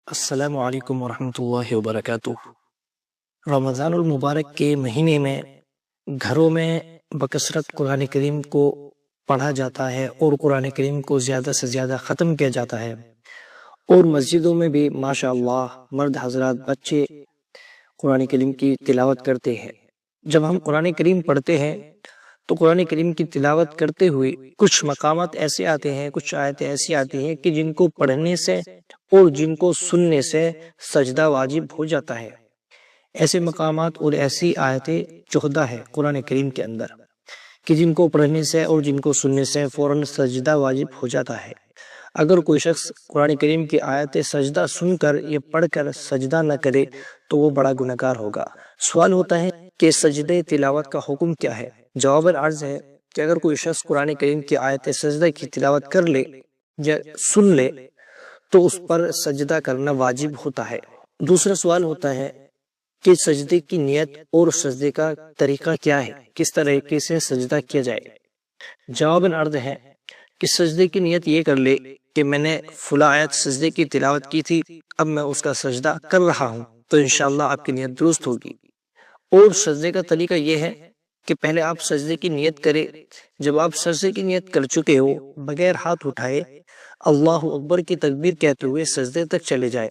السلام علیکم ورحمۃ اللہ وبرکاتہ۔ رمضان المبارک کے مہینے میں گھروں میں بکثرت قرآن کریم کو پڑھا جاتا ہے اور قرآن کریم کو زیادہ سے زیادہ ختم کیا جاتا ہے، اور مسجدوں میں بھی ماشاء اللہ مرد حضرات بچے قرآن کریم کی تلاوت کرتے ہیں۔ جب ہم قرآن کریم پڑھتے ہیں تو قرآن کریم کی تلاوت کرتے ہوئے کچھ مقامات ایسے آتے ہیں، کچھ آیتیں ایسی آتی ہیں کہ جن کو پڑھنے سے اور جن کو سننے سے سجدہ واجب ہو جاتا ہے۔ ایسے مقامات اور ایسی آیتیں 14 ہے قرآن کریم کے اندر کہ جن کو پڑھنے سے اور جن کو سننے سے فوراً سجدہ واجب ہو جاتا ہے۔ اگر کوئی شخص قرآن کریم کی آیت سجدہ سن کر یا پڑھ کر سجدہ نہ کرے تو وہ بڑا گنہگار ہوگا۔ سوال ہوتا ہے کہ سجدہ تلاوت کا حکم کیا ہے؟ جواب عرض ہے کہ اگر کوئی شخص قرآن کریم کی آیت سجدہ کی تلاوت کر لے یا سن لے تو اس پر سجدہ کرنا واجب ہوتا ہے۔ دوسرا سوال ہوتا ہے کہ سجدے کی نیت اور سجدے کا طریقہ کیا ہے، کس طریقے سے سجدہ کیا جائے؟ جواب عرض ہے کہ سجدے کی نیت یہ کر لے کہ میں نے فلاں آیت سجدے کی تلاوت کی تھی، اب میں اس کا سجدہ کر رہا ہوں، تو انشاءاللہ آپ کی نیت درست ہوگی۔ اور سجدے کا طریقہ یہ ہے کہ پہلے آپ سجدے کی نیت کریں۔ جب آپ سجدے کی نیت کر چکے ہو، بغیر ہاتھ اٹھائے اللہ اکبر کی تکبیر کہتے ہوئے سجدے تک چلے جائے۔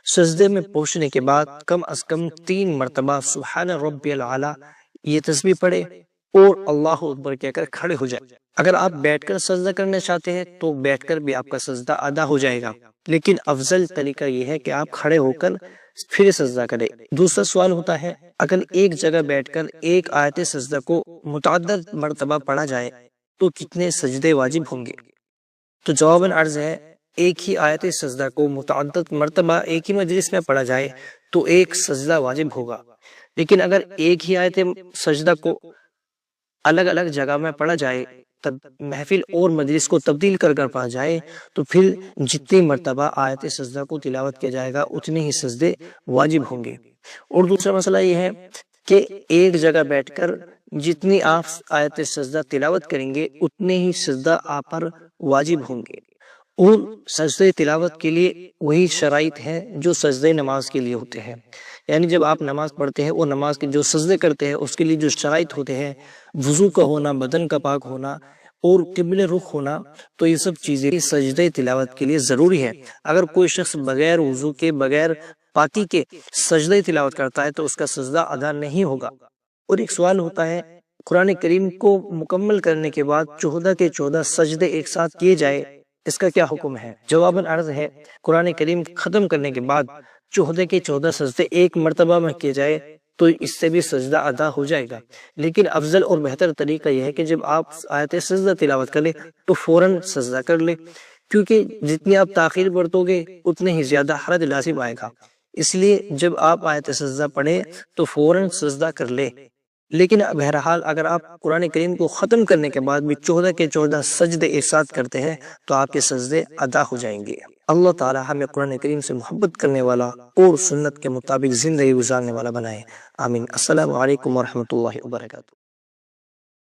سجدے میں پہنچنے کے بعد کم از کم 3 مرتبہ سبحان ربی العلی یہ تسبیح پڑھے اور اللہ اکبر کہہ کر کھڑے ہو جائے۔ اگر آپ بیٹھ کر سجدہ کرنا چاہتے ہیں تو بیٹھ کر بھی آپ کا سجدہ ادا ہو جائے گا، لیکن افضل طریقہ یہ ہے کہ آپ کھڑے ہو کر پھر سجدہ کریں۔ دوسرا سوال ہوتا ہے اگر ایک جگہ بیٹھ کر ایک آیت سجدہ کو متعدد مرتبہ پڑھا جائے تو کتنے سجدے واجب ہوں گے؟ تو جواب عرض ہے ایک ہی آیت سجدہ کو متعدد مرتبہ ایک ہی مجلس میں پڑھا جائے تو ایک سجدہ واجب ہوگا، لیکن اگر ایک ہی آیت سجدہ کو الگ الگ جگہ میں پڑھا جائے، تب محفل اور مجلس کو تبدیل کر کر پڑھا جائے تو پھر جتنی مرتبہ آیت سجدہ کو تلاوت کیا جائے گا اتنے ہی سجدے واجب ہوں گے۔ اور دوسرا مسئلہ یہ ہے کہ ایک جگہ بیٹھ کر جتنی آپ آیت سجدہ تلاوت کریں گے اتنے ہی سجدہ آپ پر واجب ہوں گے۔ اور سجدہ تلاوت کے لیے وہی شرائط ہیں جو سجدہ نماز کے لیے ہوتے ہیں، یعنی جب آپ نماز پڑھتے ہیں اور نماز کے جو سجدے کرتے ہیں اس کے لیے جو شرائط ہوتے ہیں، وضو کا ہونا، بدن کا پاک ہونا اور قبل رخ ہونا، تو یہ سب چیزیں سجدہ تلاوت کے لیے ضروری ہے۔ اگر کوئی شخص بغیر وضو کے، بغیر پاکی کے سجدہ تلاوت کرتا ہے تو اس کا سجدہ ادا نہیں ہوگا۔ اور ایک سوال ہوتا ہے قرآن کریم کو مکمل کرنے کے بعد 14 کے 14 سجدے ایک ساتھ کیے جائے، اس کا کیا حکم ہے؟ جواب عرض ہے قرآن کریم ختم کرنے کے بعد 14 کے 14 سجدے ایک مرتبہ میں کیے جائے تو اس سے بھی سجدہ ادا ہو جائے گا، لیکن افضل اور بہتر طریقہ یہ ہے کہ جب آپ آیت سجدہ تلاوت کریں تو فوراً سجدہ کر لیں، کیونکہ جتنی آپ تاخیر برتو گے اتنے ہی زیادہ حرج لازم آئے گا۔ اس لیے جب آپ آیت سجدہ پڑھیں تو فوراً سجدہ کر لیں، لیکن بہرحال اگر آپ قرآن کریم کو ختم کرنے کے بعد بھی 14 کے 14 سجدے ایک ساتھ کرتے ہیں تو آپ کے سجدے ادا ہو جائیں گے۔ اللہ تعالی ہمیں قرآن کریم سے محبت کرنے والا اور سنت کے مطابق زندگی گزارنے والا بنائے، آمین۔ السلام علیکم ورحمۃ اللہ وبرکاتہ۔